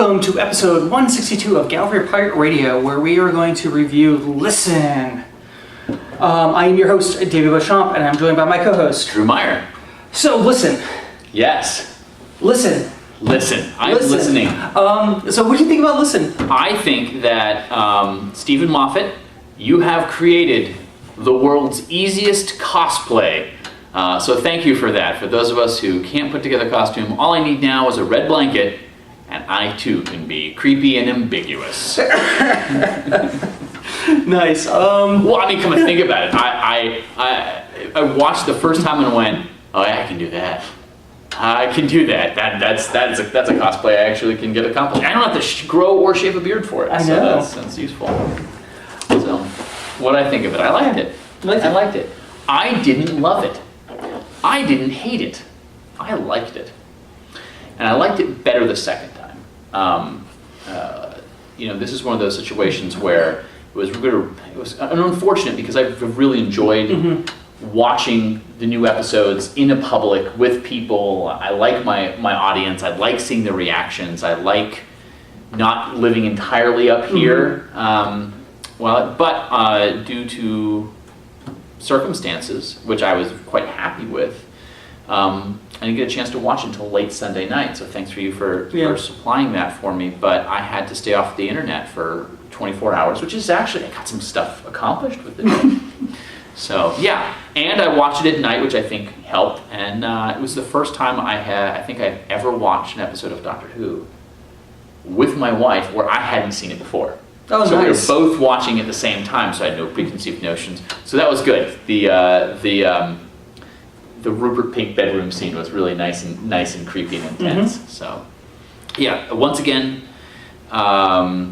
Welcome to episode 162 of Gallery Pirate Radio, where we are going to review Listen. I am your host, David Beauchamp, and I'm joined by my co-host, Drew Meyer. So, listen. Yes. Listen. Listen. I'm listening. So what do you think about Listen? I think that, Stephen Moffat, you have created the world's easiest cosplay. So thank you for that. For those of us who can't put together a costume, all I need now is a red blanket, and I too can be creepy and ambiguous. Nice. Well, I mean, come and think about it. I watched the first time and went, oh yeah, I can do that. I can do that. That's a cosplay I actually can get accomplished. I don't have to grow or shave a beard for it. I know. So that's useful. So, what I think of it, I liked it. I liked it. I didn't love it. I didn't hate it. I liked it. And I liked it better the second time. This is one of those situations where it was unfortunate because I've really enjoyed watching the new episodes in a public with people. I like my audience. I like seeing the reactions. I like not living entirely up here. But due to circumstances, which I was quite happy with, I didn't get a chance to watch until late Sunday night, so thanks for you for supplying that for me. But I had to stay off the internet for 24 hours, which is actually, I got some stuff accomplished with it. So, yeah. And I watched it at night, which I think helped. And it was the first time I think I've ever watched an episode of Doctor Who with my wife where I hadn't seen it before. Oh, so nice. we were both watching at the same time, so I had no preconceived notions. So that was good. The Rupert Pink bedroom scene was really nice and creepy and intense. So, yeah. Once again, I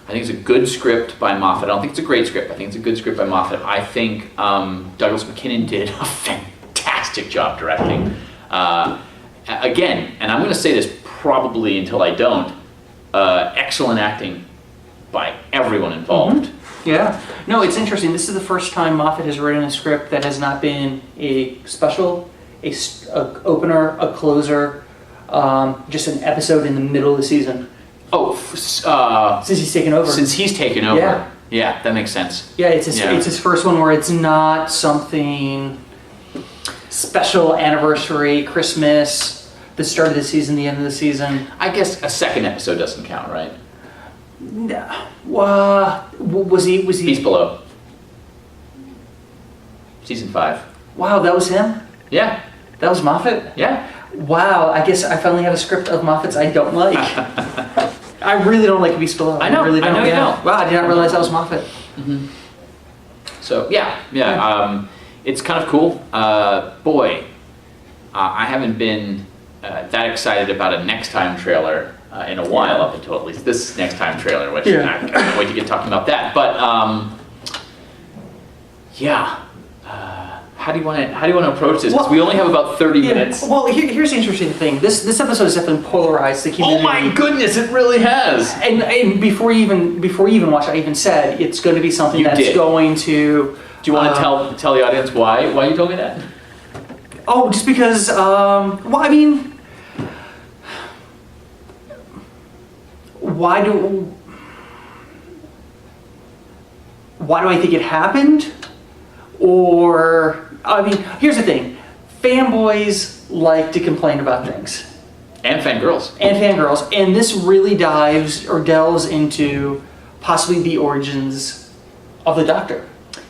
think it's a good script by Moffat. I don't think it's a great script. I think it's a good script by Moffat. I think Douglas MacKinnon did a fantastic job directing. Again, and I'm going to say this probably until I don't. Excellent acting by everyone involved. Yeah. No, it's interesting. This is the first time Moffat has written a script that has not been a special, a opener, a closer, just an episode in the middle of the season. Oh, since he's taken over. Since he's taken over. Yeah. Yeah, that makes sense. Yeah, it's his first one where it's not something special, anniversary, Christmas, the start of the season, the end of the season. I guess a second episode doesn't count, right? No. Was he? Beast Below. Season 5. Wow, that was him? Yeah. That was Moffat? Yeah. Wow, I guess I finally have a script of Moffat's I don't like. I really don't like Beast Below. I know. Really don't. I know you don't. Wow, I did not realize that was Moffat. Mm-hmm. So yeah. It's kind of cool. I haven't been that excited about a Next Time trailer in a while, up until at least this Next Time trailer, which I can't wait to get talking about that. But how do you want to approach this? Because we only have about 30 minutes. Well, here's the interesting thing. This episode has definitely polarized the community. Oh my goodness, it really has. And before you even watch, I even said it's going to be something going to. Do you want to tell the audience why you told me that? Oh, just because. Why do I think it happened? Or, here's the thing. Fanboys like to complain about things. And fangirls. And this really delves into possibly the origins of the Doctor.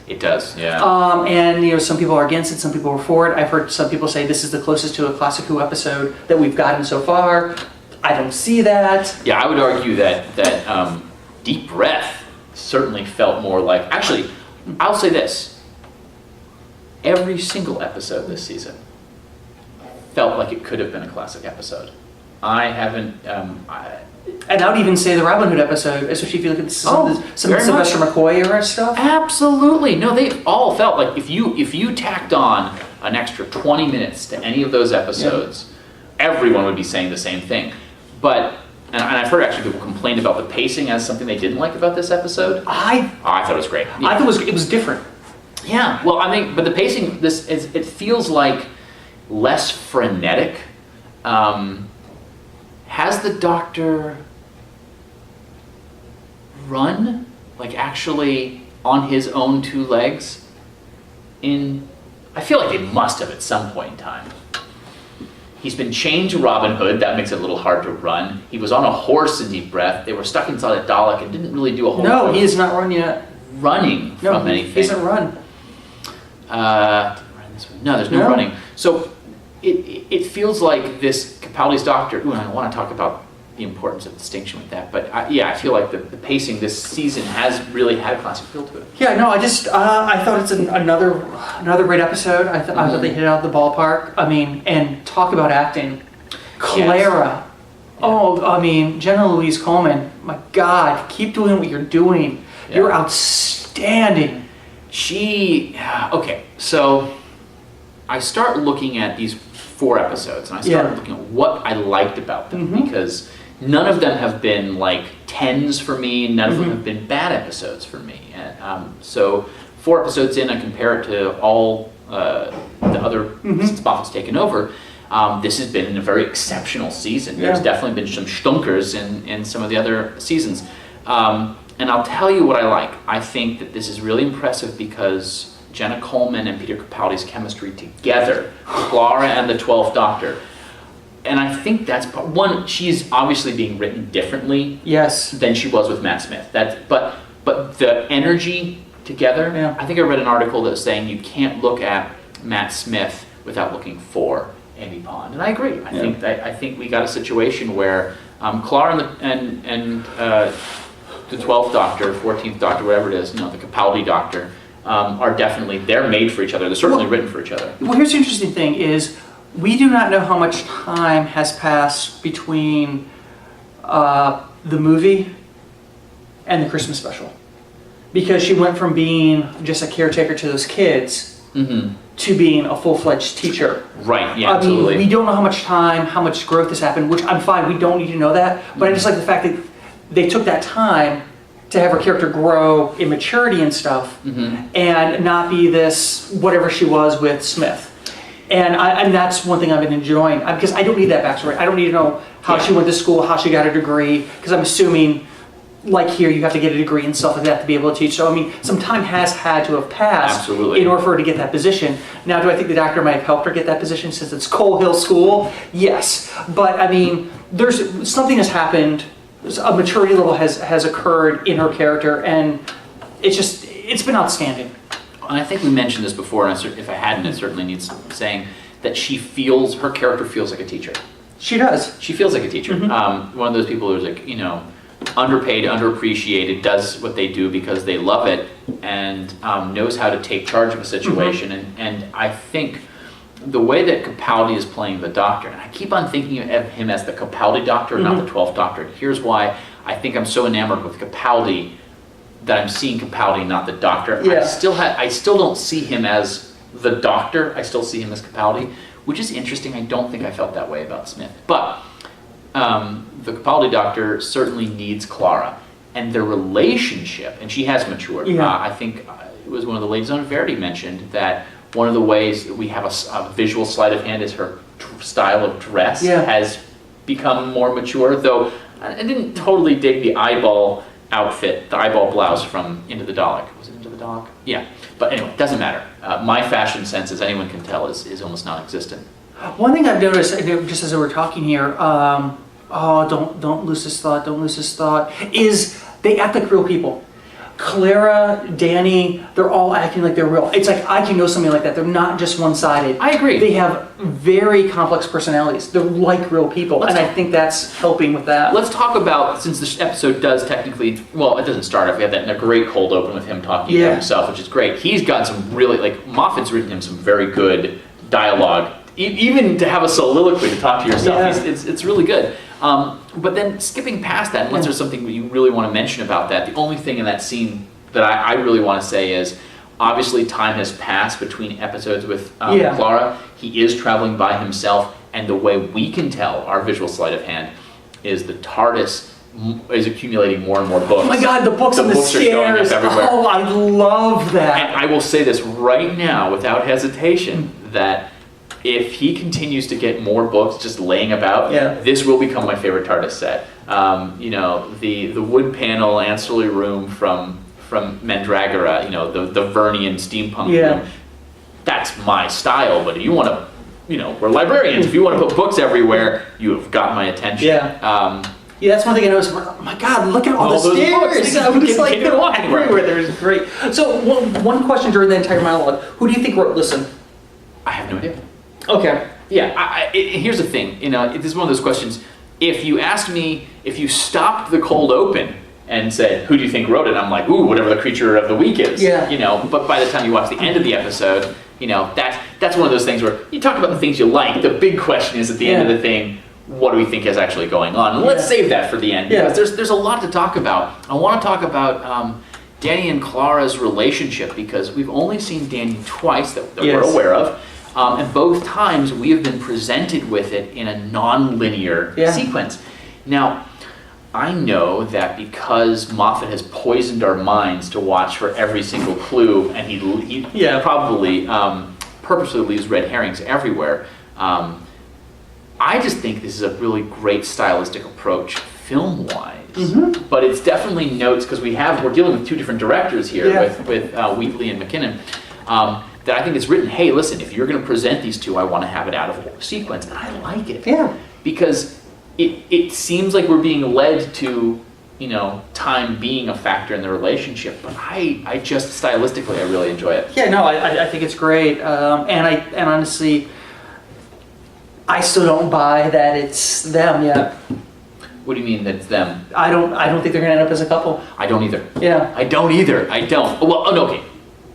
It does, yeah. And some people are against it, some people are for it. I've heard some people say this is the closest to a Classic Who episode that we've gotten so far. I don't see that. Yeah, I would argue that Deep Breath certainly felt more like... Actually, I'll say this. Every single episode this season felt like it could have been a classic episode. I haven't... And I would even say the Robin Hood episode, especially if you look at some Sylvester McCoy era stuff. Absolutely. No, they all felt like if you tacked on an extra 20 minutes to any of those episodes, everyone would be saying the same thing. But, and I've heard actually people complain about the pacing as something they didn't like about this episode. I thought it was great. Yeah. I thought it was different. Yeah, well, but the pacing, it feels like less frenetic. Has the Doctor run, like actually on his own two legs I feel like they must have at some point in time. He's been chained to Robin Hood, that makes it a little hard to run. He was on a horse in Deep Breath. They were stuck inside a Dalek and didn't really do a whole lot No, of he has not run yet. running No, from he anything. hasn't run. Run this way. No, there's no No. running. So it feels like this Capaldi's Doctor. Ooh, and I want to talk about the importance of distinction with that. But I feel like the pacing this season has really had a classic feel to it. Yeah, no, I just I thought it's another great episode. I thought they hit it out of the ballpark. I mean, and talk about acting, Clara. Yes. Oh, I mean, Jenna Louise Coleman. My God, keep doing what you're doing. Yeah. You're outstanding. Okay, so I start looking at these 4 episodes, and I started looking at what I liked about them, because none of them have been like 10s for me, none of them have been bad episodes for me. And so 4 episodes in, I compare it to all the other, since Moffat's taken over, this has been a very exceptional season. There's definitely been some stunkers in some of the other seasons. And I'll tell you what I like. I think that this is really impressive because Jenna Coleman and Peter Capaldi's chemistry together, Clara and the 12th Doctor. And I think that's one, she's obviously being written differently than she was with Matt Smith. But the energy together, I think I read an article that was saying you can't look at Matt Smith without looking for Amy Pond. And I agree. I think we got a situation where Clara and the 12th Doctor, 14th Doctor, whatever it is, the Capaldi Doctor, are definitely, they're made for each other. They're certainly written for each other. Well, here's the interesting thing is, we do not know how much time has passed between the movie and the Christmas special. Because she went from being just a caretaker to those kids to being a full-fledged teacher. Right, yeah, I absolutely. mean, we don't know how much time, how much growth has happened, which I'm fine, we don't need to know that. But I just like the fact that they took that time to have her character grow in maturity and stuff, and not be this whatever she was with Smith. And that's one thing I've been enjoying, because I don't need that backstory. I don't need to know how she went to school, how she got a degree, because I'm assuming, like here, you have to get a degree and stuff like that to be able to teach. So I mean, some time has had to have passed in order for her to get that position. Now, do I think the Doctor might have helped her get that position since it's Coal Hill School? Yes, but I mean, there's something has happened. A maturity level has occurred in her character, and it's been outstanding. And I think we mentioned this before, and if I hadn't, it certainly needs saying, that her character feels like a teacher. She does. She feels like a teacher. One of those people who's like, underpaid, underappreciated, does what they do because they love it, and knows how to take charge of a situation. And I think the way that Capaldi is playing the Doctor, and I keep on thinking of him as the Capaldi Doctor, not the 12th Doctor. Here's why I think I'm so enamored with Capaldi that I'm seeing Capaldi, not the Doctor. Yeah. I still don't see him as the Doctor. I still see him as Capaldi, which is interesting. I don't think I felt that way about Smith. But the Capaldi Doctor certainly needs Clara, and their relationship, and she has matured. I think it was one of the ladies on Verity mentioned that one of the ways that we have a visual sleight of hand is her style of dress has become more mature, though I didn't totally dig the eyeball outfit, the eyeball blouse from Into the Dalek. Was it Into the Dalek? Yeah. But anyway, it doesn't matter. My fashion sense, as anyone can tell, is almost non-existent. One thing I've noticed, just as we're talking here, don't lose this thought, is they act like real people. Clara, Danny, they're all acting like they're real. It's like I can know something like that. They're not just one-sided. I agree. They have very complex personalities. They're like real people, I think that's helping with that. Let's talk about, since this episode does technically, well, it doesn't start off. We have that great cold open with him talking about himself, which is great. He's got some really, Moffat's written him some very good dialogue. Even to have a soliloquy to talk to yourself, it's really good. But then skipping past that, unless there's something that you really want to mention about that, the only thing in that scene that I really want to say is, obviously time has passed between episodes with Clara. He is traveling by himself, and the way we can tell, our visual sleight of hand, is the TARDIS is accumulating more and more books. Oh my God, the books on the books stairs. are showing up everywhere. Oh, I love that. And I will say this right now, without hesitation, that if he continues to get more books just laying about, this will become my favorite TARDIS set. The wood panel ancillary room from Mandragora, the Vernian steampunk room. That's my style, but if you want to, we're librarians. If you want to put books everywhere, you have got my attention. Yeah. That's one thing I noticed. Oh my God, look at all the stairs! I'm just like, they're everywhere. They're great. So one question during the entire monologue: who do you think wrote Listen? I have no idea. Okay. Yeah. Here's the thing. This is one of those questions. If you asked me, if you stopped the cold open and said, "Who do you think wrote it?" I'm like, "Ooh, whatever the creature of the week is." Yeah. But by the time you watch the end of the episode, that's one of those things where you talk about the things you like. The big question is at the end of the thing, what do we think is actually going on? And let's save that for the end, because there's a lot to talk about. I want to talk about Danny and Clara's relationship, because we've only seen Danny twice that we're aware of, and both times we have been presented with it in a non-linear sequence. Now, I know that because Moffat has poisoned our minds to watch for every single clue, and he probably purposely leaves red herrings everywhere. I just think this is a really great stylistic approach film-wise, but it's definitely notes, because we're dealing with two different directors here with Wheatley and McKinnon, that I think it's written, hey, listen, if you're going to present these two, I want to have it out of sequence, and I like it. Yeah. Because it seems like we're being led to, time being a factor in the relationship, but I just stylistically, I really enjoy it. Yeah, no, I think it's great, and honestly, I still don't buy that it's them yet. What do you mean that it's them? I don't think they're going to end up as a couple. I don't either. Yeah. I don't either. I don't. Well, no, okay.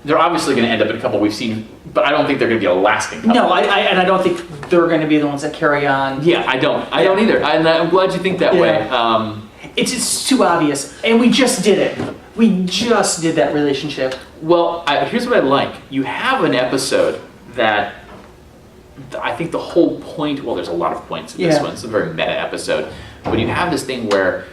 They're obviously going to end up in a couple we've seen, but I don't think they're going to be a lasting couple. No, I don't think they're going to be the ones that carry on. Yeah, I don't either. And I'm glad you think that way. It's just too obvious, and we just did it. We just did that relationship. Well, here's what I like. You have an episode that I think the whole point, well, there's a lot of points in this one. It's a very meta episode. But you have this thing where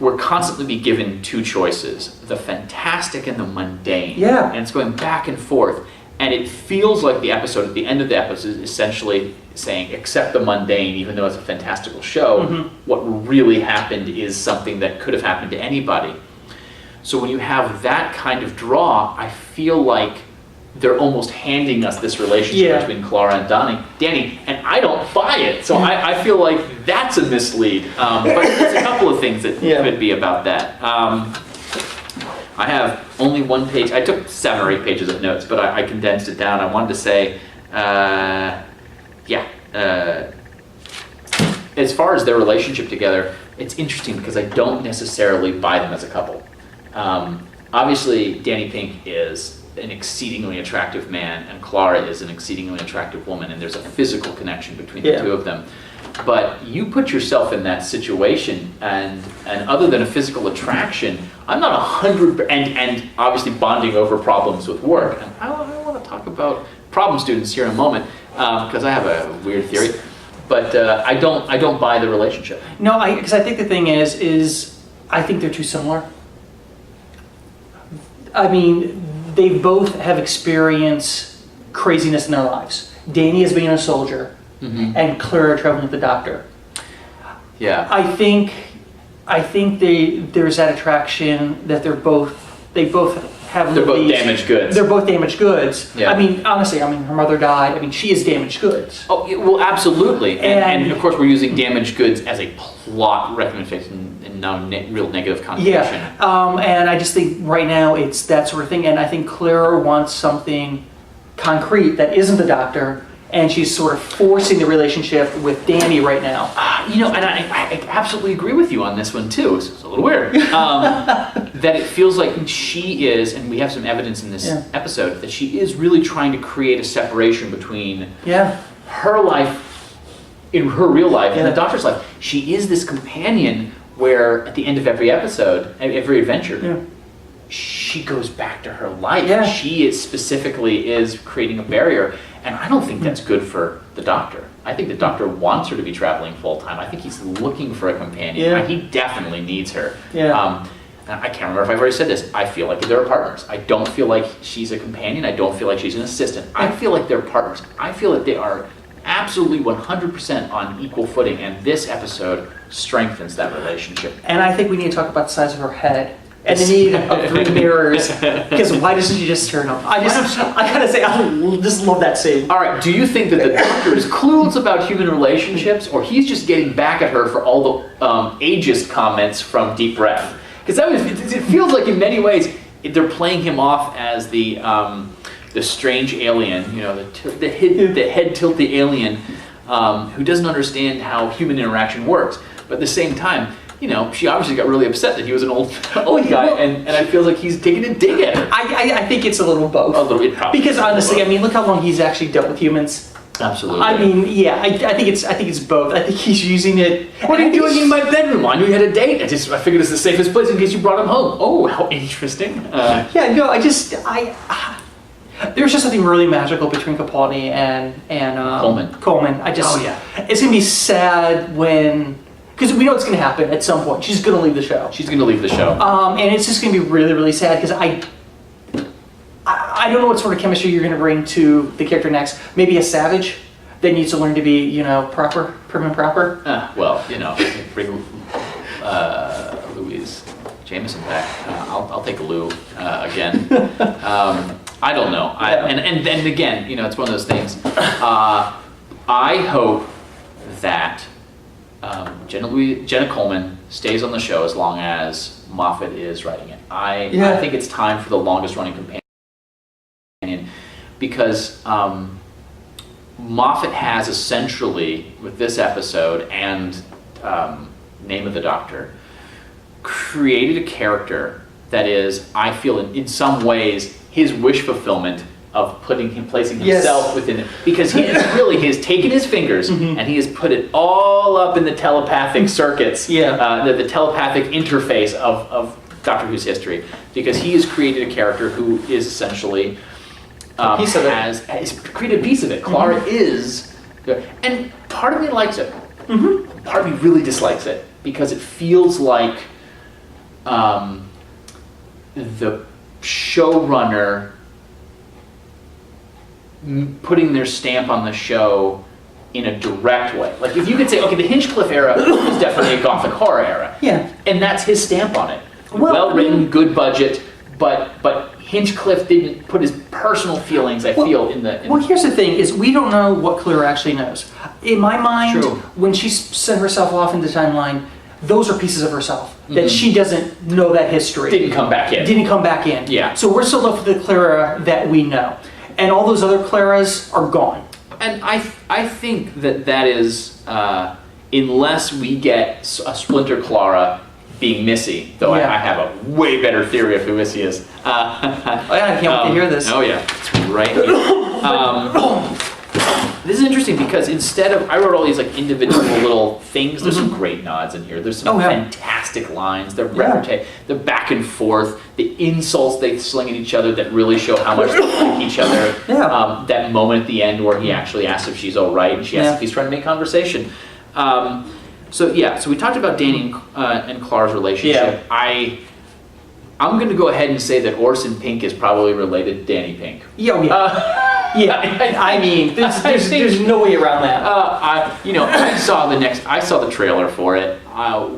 we're constantly be given two choices, the fantastic and the mundane. Yeah. And it's going back and forth. And it feels like the episode, at the end of the episode, is essentially saying, accept the mundane, even though it's a fantastical show. What really happened is something that could have happened to anybody. So when you have that kind of draw, I feel like they're almost handing us this relationship between Clara and Danny, and I don't buy it. So I feel like that's a mislead. But there's a couple of things that could be about that. I have only one page. I took 7 or 8 pages of notes, but I condensed it down. I wanted to say, as far as their relationship together, it's interesting because I don't necessarily buy them as a couple. Obviously, Danny Pink is an exceedingly attractive man, and Clara is an exceedingly attractive woman, and there's a physical connection between the two of them. But you put yourself in that situation, and other than a physical attraction, I'm not 100%, and obviously bonding over problems with work. And I want to talk about problem students here in a moment, because I have a weird theory. But I don't buy the relationship. No, because I think the thing is I think they're too similar. I mean, they both have experienced craziness in their lives. Danny is being a soldier, and Clara traveling with the doctor. Yeah. I think there's that attraction that they both have. They're both damaged goods. They're both damaged goods. Yeah. I mean, honestly, her mother died. I mean, she is damaged goods. Oh, well, absolutely. And of course, we're using damaged goods as a plot recommendation and no real negative connotation. Yeah. And I just think right now it's that sort of thing. And I think Clara wants something concrete that isn't the doctor. And she's sort of forcing the relationship with Danny right now. And I absolutely agree with you on this one too. It's a little weird. That it feels like she is, and we have some evidence in this episode, that she is really trying to create a separation between her life, in her real life, and the doctor's life. She is this companion where at the end of every episode, every adventure, she goes back to her life. Yeah. She is creating a barrier. And I don't think that's good for the doctor. I think the doctor wants her to be traveling full time. I think he's looking for a companion. Yeah. He definitely needs her. Yeah. I can't remember if I've already said this. I feel like they're partners. I don't feel like she's a companion. I don't feel like she's an assistant. I feel like they're partners. I feel that they are absolutely 100% on equal footing, and this episode strengthens that relationship. And I think we need to talk about the size of her head. And the need of 3 mirrors. Because why doesn't she just turn them? I gotta say, I just love that scene. All right, do you think that the Doctor is clueless about human relationships, or he's just getting back at her for all the ageist comments from Deep Breath? Because it feels like in many ways they're playing him off as the strange alien, the head tilted alien who doesn't understand how human interaction works. But at the same time, she obviously got really upset that he was an old guy, and I feel like he's taking a dig at her. I think it's a little both. A little bit, probably. Because honestly, look how long he's actually dealt with humans. Absolutely. I think it's both. I think he's using it. What are you doing in my bedroom? I knew you had a date. I figured it's the safest place in case you brought him home. Oh, how interesting. There's just something really magical between Capaldi and Coleman. It's gonna be sad because we know it's going to happen at some point. She's going to leave the show. And it's just going to be really, really sad because I don't know what sort of chemistry you're going to bring to the character next. Maybe a savage that needs to learn to be, prim and proper. Bring Louise Jameson back. I'll take Lou again. I don't know. And again, it's one of those things. I hope that Jenna Coleman stays on the show as long as Moffat is writing it. I think it's time for the longest running companion because Moffat has essentially, with this episode and Name of the Doctor, created a character that is, I feel in some ways, his wish fulfillment of placing himself within it, because he has taken his fingers and he has put it all up in the telepathic circuits, the telepathic interface of Doctor Who's history, because he has created a character who is essentially has created a piece of it. Clara is, and part of me likes it. Part of me really dislikes it because it feels like the showrunner putting their stamp on the show in a direct way. Like if you could say, okay, the Hinchcliffe era is definitely a gothic horror era. Yeah. And that's his stamp on it. Well written, good budget, but Hinchcliffe didn't put his personal feelings, feel, in the... Well, here's the thing, is we don't know what Clara actually knows. In my mind, when she sent herself off in the timeline, those are pieces of herself that she doesn't know that history. Didn't come back in. Yeah. So we're still left with the Clara that we know. And all those other Claras are gone. And I think that is, unless we get a Splinter Clara being Missy, though I have a way better theory of who Missy is. I can't wait to hear this. Oh yeah, it's right here. This is interesting because I wrote all these individual little things. There's some great nods in here. There's some fantastic lines. They're the back and forth, the insults they sling at each other that really show how much they like each other. That moment at the end where he actually asks if she's all right, and she asks if he's trying to make conversation. So we talked about Danny and Clara's relationship. I'm going to go ahead and say that Orson Pink is probably related to Danny Pink. There's no way around that. I saw the trailer for it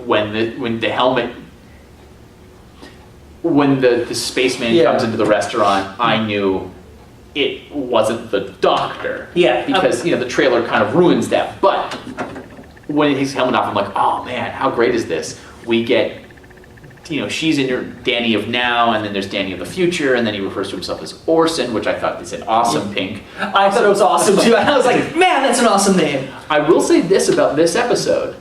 when the helmet, when the spaceman comes into the restaurant. I knew it wasn't the Doctor. Because the trailer kind of ruins that. But when he's helmet off, I'm like, oh man, how great is this? We get. She's in your Danny of now, and then there's Danny of the future, and then he refers to himself as Orson, which I thought they said awesome Pink. I thought it was awesome too. I was like, man, that's an awesome name. I will say this about this episode.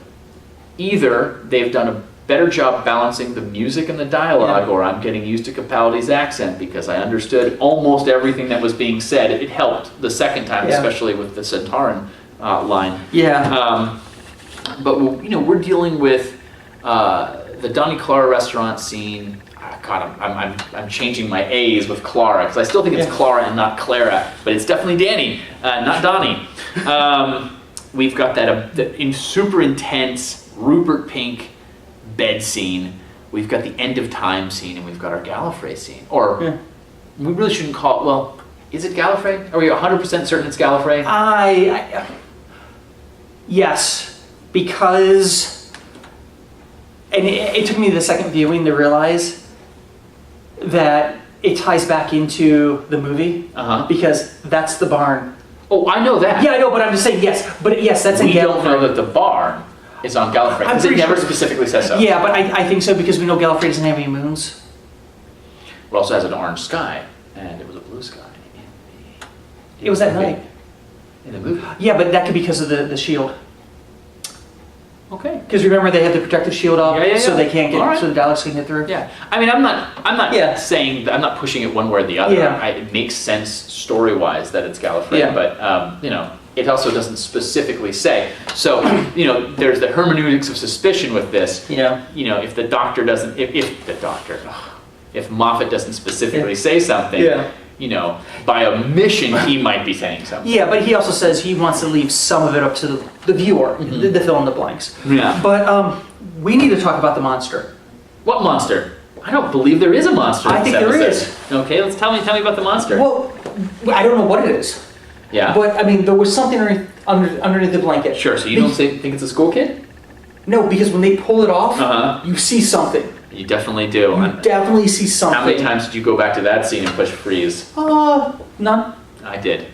Either they've done a better job balancing the music and the dialogue, or I'm getting used to Capaldi's accent because I understood almost everything that was being said. It helped the second time, especially with the Centauran line. But we're dealing with the Donnie Clara restaurant scene. God, I'm changing my A's with Clara because I still think it's Clara and not Clara, but it's definitely Danny, not Donnie. We've got that super intense Rupert Pink bed scene. We've got the end of time scene, and we've got our Gallifrey scene. Or we really shouldn't call it. Well, is it Gallifrey? Are we 100% certain it's Gallifrey? Yes, because, and it took me the second viewing to realize that it ties back into the movie, Uh-huh. because that's the barn. Oh, I know that. Yeah, I know, but I'm just saying yes, but yes, that's in We don't know Gallifrey. that the barn is on Gallifrey, I'm because it pretty never sure. specifically says so. Yeah, but I think so because we know Gallifrey doesn't have any moons. It also has an orange sky, and it was a blue sky. It was at night. In the movie. Yeah, but that could be because of the shield. Okay. Because remember they have the protective shield up, Yeah, yeah, so yeah. they can't get, All right. so the Daleks can get through. Yeah. I mean, I'm not Yeah. saying that, I'm not pushing it one way or the other. Yeah. It makes sense story-wise that it's Gallifrey, Yeah. but it also doesn't specifically say. So, there's the hermeneutics of suspicion with this. Yeah. If the doctor doesn't, if Moffat doesn't specifically say something, Yeah. by omission he might be saying something. Yeah, but he also says he wants to leave some of it up to the viewer, the fill in the blanks. Yeah. But we need to talk about the monster. What monster? I don't believe there is a monster. I in think this there episode. Okay, let's tell me about the monster. Well, I don't know what it is, Yeah. but I mean, there was something underneath the blanket. Sure. So you don't think it's a school kid? No, because when they pull it off, Uh-huh. you see something. You definitely do. You definitely see something. How many times did you go back to that scene and push freeze? None. I did.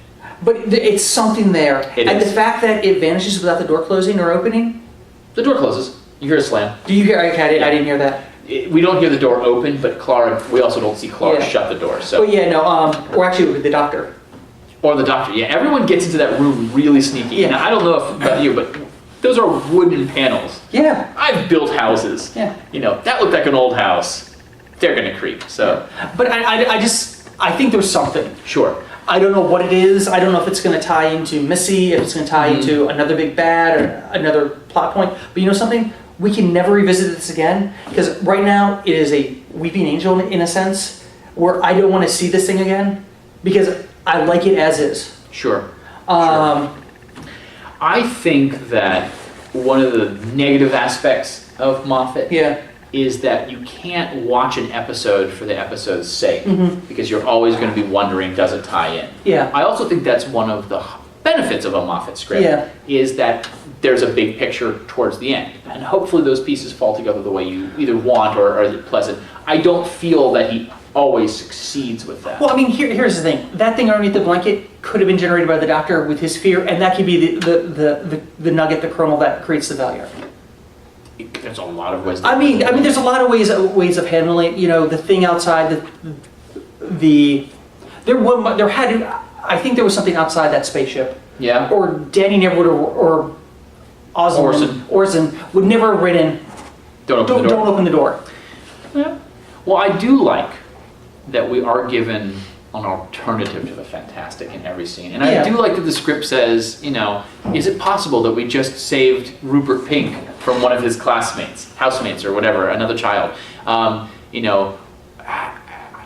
But it's something there. It and is. the fact that it vanishes without the door closing or opening. The door closes. You hear a slam. Do you hear? I didn't hear that. We don't hear the door open, but Clara. We also don't see Clara Yeah. shut the door. So, Oh yeah, no. Or actually, with the doctor. or the doctor. Yeah, everyone gets into that room really sneaky. Yeah. Now I don't know about you, but those are wooden panels. Yeah. I've built houses. Yeah. That looked like an old house. They're gonna creep. So, But I think there's something. sure. I don't know what it is. I don't know if it's going to tie into Missy, if it's going to tie Mm-hmm. into another big bad or another plot point. But you know something? We can never revisit this again because right now it is a weeping angel in a sense where I don't want to see this thing again because I like it as is. Sure. I think that one of the negative aspects of Moffat Yeah. is that you can't watch an episode for the episode's sake Mhm. because you're always going to be wondering, does it tie in? Yeah. I also think that's one of the benefits of a Moffat script Yeah. is that there's a big picture towards the end. And hopefully those pieces fall together the way you either want or are pleasant. I don't feel that he always succeeds with that. Well, I mean, here's the thing. That thing underneath the blanket could have been generated by the Doctor with his fear, and that could be the nugget, the kernel that creates the value. There's a lot of ways. I mean, there's a lot of ways of handling it. You know, the thing outside I think there was something outside that spaceship. Yeah. Or Danny never would have, or Orson would never have written, Don't open the door. don't open the door. Yeah. Well, I do like that we are given an alternative to the fantastic in every scene. And Yeah. I do like that the script says, is it possible that we just saved Rupert Pink from one of his classmates, housemates or whatever, another child?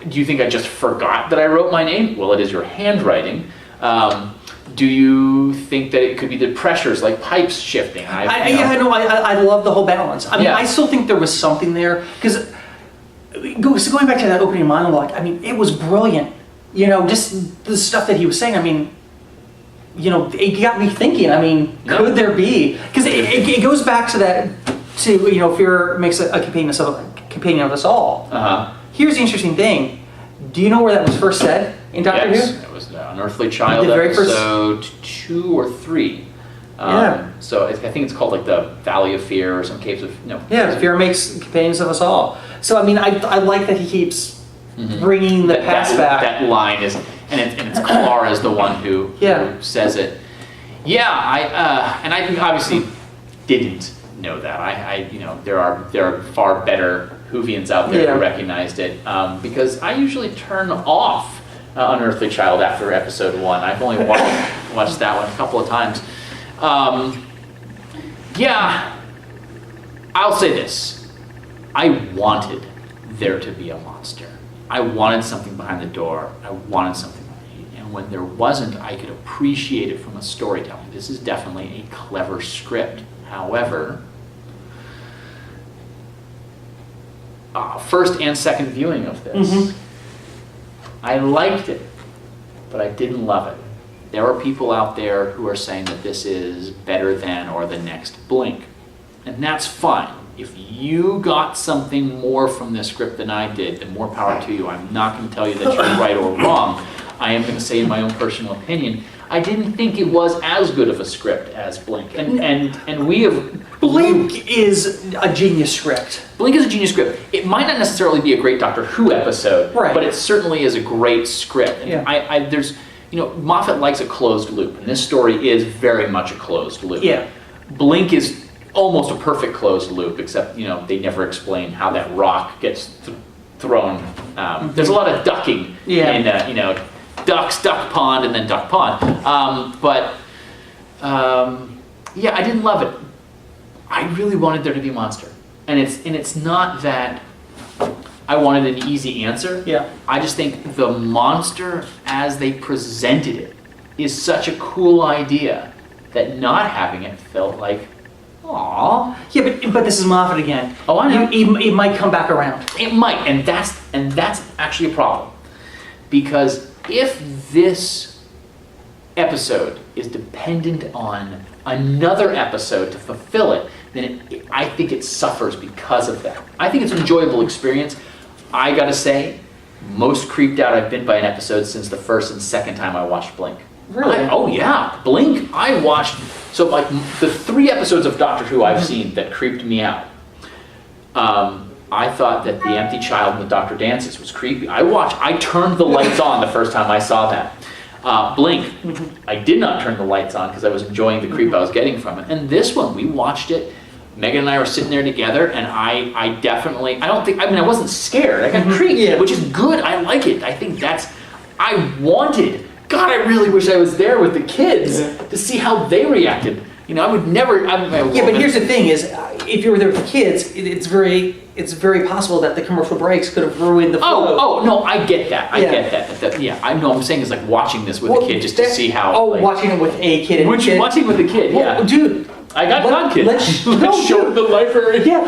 Do you think I just forgot that I wrote my name? Well, it is your handwriting. Do you think that it could be the pressures, like pipes shifting? I love the whole balance. I mean, Yeah. I still think there was something there, because going back to that opening monologue, I mean, it was brilliant. Just the stuff that he was saying, I mean, it got me thinking, I mean, could there be? Because it goes back to that, fear makes a companion of us all. Uh-huh. Here's the interesting thing. Do you know where that was first said in Doctor Yes, Who? it was Unearthly Child The very first- episode 2 or 3. Yeah. So I think it's called like the Valley of Fear or some Caves of Yeah, fear makes companions of us all. So I mean, I like that he keeps bringing the past back. That line is, and it's Clara's the one who says it. Yeah, I obviously didn't know that. There are far better Whovians out there who recognized it because I usually turn off Unearthly Child after episode 1. I've only watched that one a couple of times. I'll say this. I wanted there to be a monster. I wanted something behind the door. I wanted something. And when there wasn't, I could appreciate it from a storytelling. This is definitely a clever script. However, first and second viewing of this, I liked it, but I didn't love it. there are people out there who are saying that this is better than or the next Blink. And that's fine. If you got something more from this script than I did, then more power to you. I'm not going to tell you that you're right or wrong. I am going to say in my own personal opinion, I didn't think it was as good of a script as Blink. And we have... Blink is a genius script. Blink is a genius script. It might not necessarily be a great Doctor Who episode, right, but it certainly is a great script. And yeah. There's, Moffat likes a closed loop, and this story is very much a closed loop. Yeah. Blink is almost a perfect closed loop, except, they never explain how that rock gets thrown. There's a lot of ducking in, ducks, duck pond, and then duck pond. Yeah, I didn't love it. I really wanted there to be a monster. And it's not that I wanted an easy answer. Yeah. I just think the monster as they presented it is such a cool idea that not having it felt like, aww. Yeah, but this is Moffat again. Oh, I know. It might come back around. It might, and that's actually a problem. Because if this episode is dependent on another episode to fulfill it, then I think it suffers because of that. I think it's an enjoyable experience. I gotta say, most creeped out I've been by an episode since the first and second time I watched Blink. Really? Oh yeah, Blink, I watched, so like the 3 episodes of Doctor Who I've seen that creeped me out. I thought that The Empty Child and the Doctor Dances was creepy. I turned the lights on the first time I saw that. Blink, I did not turn the lights on because I was enjoying the creep I was getting from it. And this one, we watched it. Megan and I were sitting there together, and I wasn't scared. I got creeped, which is good. I like it. I think God, I really wish I was there with the kids to see how they reacted. I would never. But here's the thing: is if you were there with the kids, it's very possible that the commercial breaks could have ruined the flow. Oh no, I get that. I get that. I know. I'm saying is like watching this with a kid just to see how. Oh, watching it with a kid. Watching with a kid. Yeah, well, dude. I got godkids. Let's show the library. Yeah,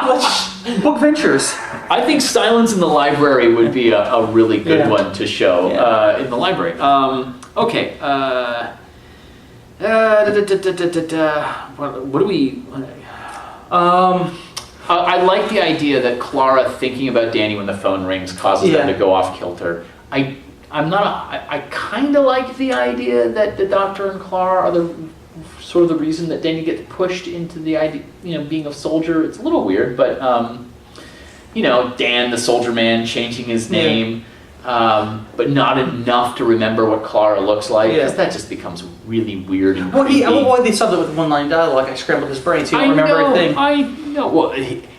let's book ventures. I think Silence in the Library would be a really good one to show in the library. Okay. What do we? I like the idea that Clara thinking about Danny when the phone rings causes them to go off kilter. I kind of like the idea that the Doctor and Clara are the sort of the reason that Danny gets pushed into the idea, being a soldier. It's a little weird, but Dan the soldier man changing his name, but not enough to remember what Clara looks like, because that just becomes really weird and creepy. Well, they subbed it with one-line dialogue. I scrambled his brain, so he don't remember anything. I know. Well,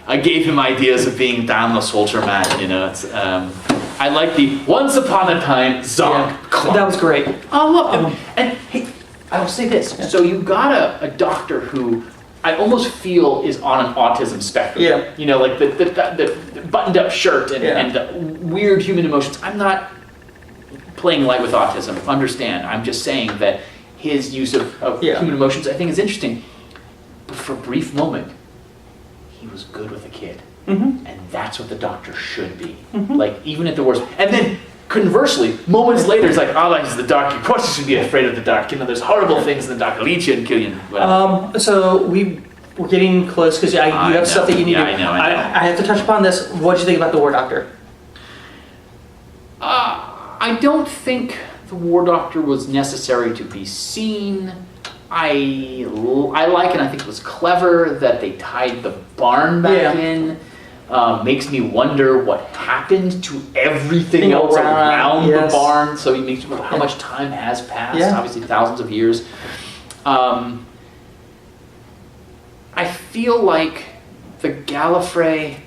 I gave him ideas of being Dan the soldier man. It's I like the once upon a time zonk. Yeah, that was great. Oh look, and hey, I will say this. Yeah. So you got a doctor who I almost feel is on an autism spectrum. Yeah. Like the buttoned up shirt and the weird human emotions. I'm not playing light with autism, understand. I'm just saying that his use of human emotions I think is interesting. But for a brief moment, he was good with a kid. Mm-hmm. And that's what the Doctor should be. Mm-hmm. Like, even at the worst. And then, conversely, moments later, it's like, oh, he's the Doctor. Of course you should be afraid of the Dark. There's horrible things in the Dark. He'll eat you and kill you. So we're getting close, because you have stuff that you need to... I know. I have to touch upon this. What did you think about the War Doctor? I don't think the War Doctor was necessary to be seen. I like it. I think it was clever that they tied the barn back in. Makes me wonder what happened to everything else around the barn. So it makes me wonder how much time has passed. Obviously, thousands of years. I feel like the Gallifrey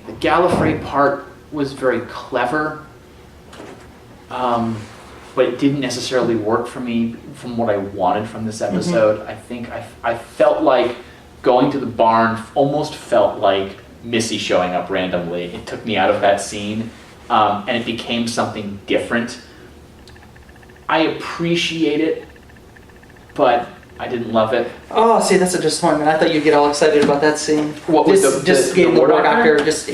part was very clever. But it didn't necessarily work for me from what I wanted from this episode. Mm-hmm. I think I felt like going to the barn almost felt like Missy showing up randomly. It took me out of that scene, and it became something different. I appreciate it, but I didn't love it. Oh, see, that's a disappointment. I thought you'd get all excited about that scene. What was the War Doctor? Just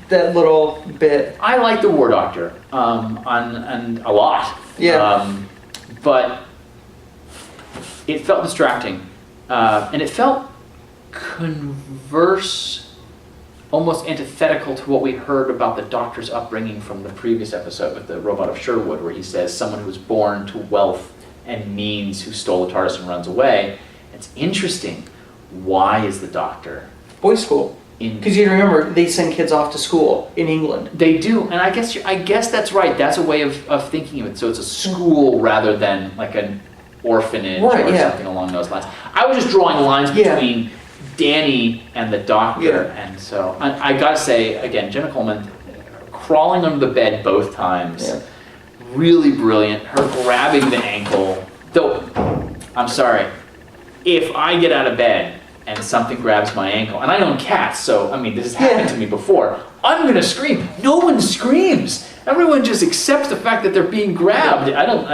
that little bit. I like the War Doctor, and a lot. Yeah. But it felt distracting, and it felt converse, almost antithetical to what we heard about the Doctor's upbringing from the previous episode with the Robot of Sherwood, where he says someone who was born to wealth and means who stole the TARDIS and runs away. It's interesting. Why is the Doctor Boys' school. in? Because you remember, they send kids off to school in England. They do, and I guess that's right. That's a way of thinking of it. So it's a school rather than like an orphanage Right, or yeah. something along those lines. I was just drawing lines Yeah. between Danny and the Doctor, Yeah. and so I gotta say again, Jenna Coleman crawling under the bed both times, Yeah. really brilliant. Her grabbing the ankle, though. I'm sorry, if I get out of bed and something grabs my ankle, and I own cats, so I mean this has happened to me before, I'm gonna scream. No one screams. Everyone just accepts the fact that they're being grabbed. I don't.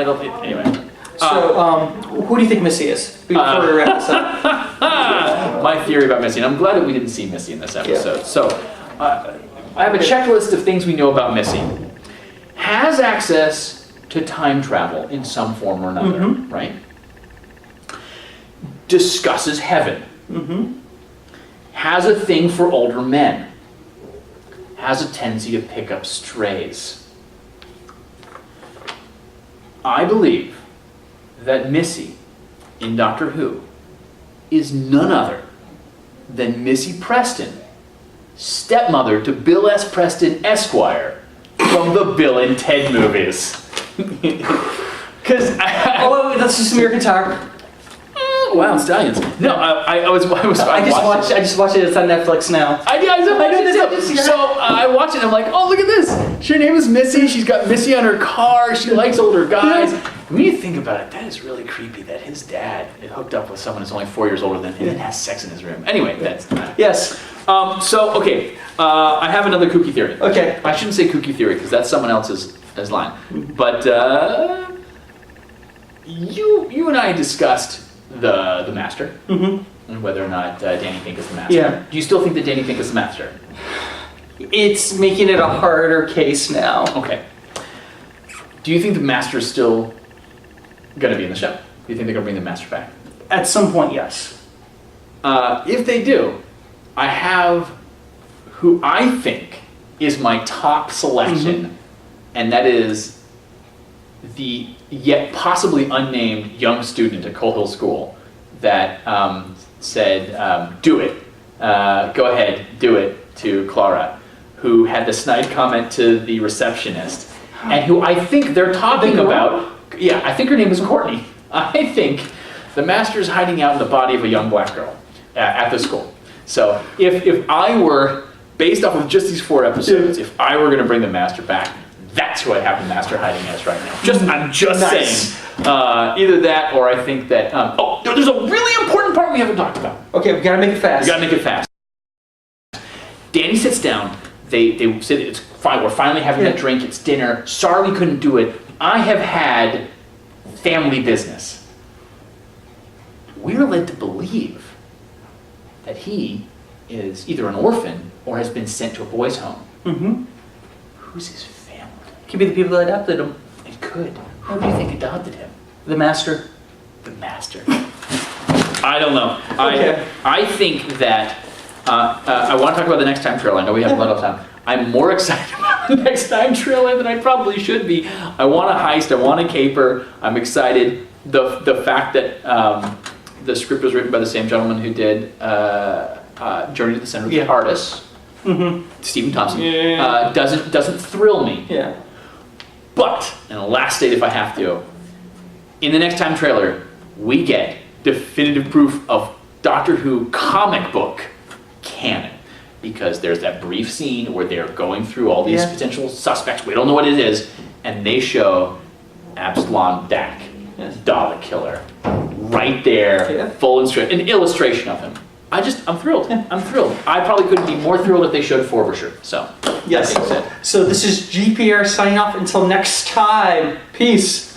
Anyway. So, who do you think Missy is? Before we wrap this up. My theory about Missy, and I'm glad that we didn't see Missy in this episode. So, I have a checklist of things we know about Missy. Has access to time travel in some form or another, right? Discusses heaven. Has a thing for older men. Has a tendency to pick up strays. I believe that Missy in Doctor Who is none other than Missy Preston, stepmother to Bill S. Preston, Esquire, from the Bill and Ted movies. Because Oh, wait, that's just American Talk. wow, stallions. No, I just watched it. It's on Netflix now. I watch it and I'm like, oh, look at this. Her name is Missy. She's got Missy on her car. She likes older guys. When you think about it, that is really creepy that his dad is hooked up with someone who's only 4 years older than him and has sex in his room. Anyway, that's not. Yes. Okay. I have another kooky theory. Okay. I shouldn't say kooky theory because that's someone else's line. But you and I discussed the Master and whether or not Danny Pink is the Master. Yeah. Do you still think that Danny Pink is the Master? It's making it a harder case now. Okay. Do you think the Master is still going to be in the show? Do you think they're going to bring the Master back? At some point, yes. If they do, I have who I think is my top selection, and that is the yet possibly unnamed young student at Coal Hill School that said, do it, go ahead, do it, to Clara, who had the snide comment to the receptionist, and who I think they're talking about. Yeah, I think her name is Courtney. I think the Master's hiding out in the body of a young black girl at the school. So if I were, based off of just these 4 episodes, if I were going to bring the Master back, that's who I have the Master hiding as right now. I'm just saying. Either that, or I think that. There's a really important part we haven't talked about. Okay, we gotta make it fast. We gotta make it fast. Danny sits down. They said it's fine. We're finally having that drink. It's dinner. Sorry we couldn't do it. I have had family business. We're led to believe that he is either an orphan or has been sent to a boys' home. Who's his family? Could be the people that adopted him. It could. Who do you think adopted him? The Master. The Master. I don't know. Okay. I think that I want to talk about the next time trailer. I know we have a lot of time. I'm more excited about the next time trailer than I probably should be. I want a heist. I want a caper. I'm excited. The fact that the script was written by the same gentleman who did Journey to the Center of the TARDIS, Stephen Thompson, doesn't thrill me. Yeah. But, and the last state if I have to, in the next time trailer, we get definitive proof of Doctor Who comic book canon. Because there's that brief scene where they're going through all these potential suspects, we don't know what it is, and they show Absalom Dak, Dalek Killer, right there, full an illustration of him. I'm thrilled. I'm thrilled. I probably couldn't be more thrilled if they showed Frobisher. So, yes. that being said. So this is GPR signing off until next time. Peace.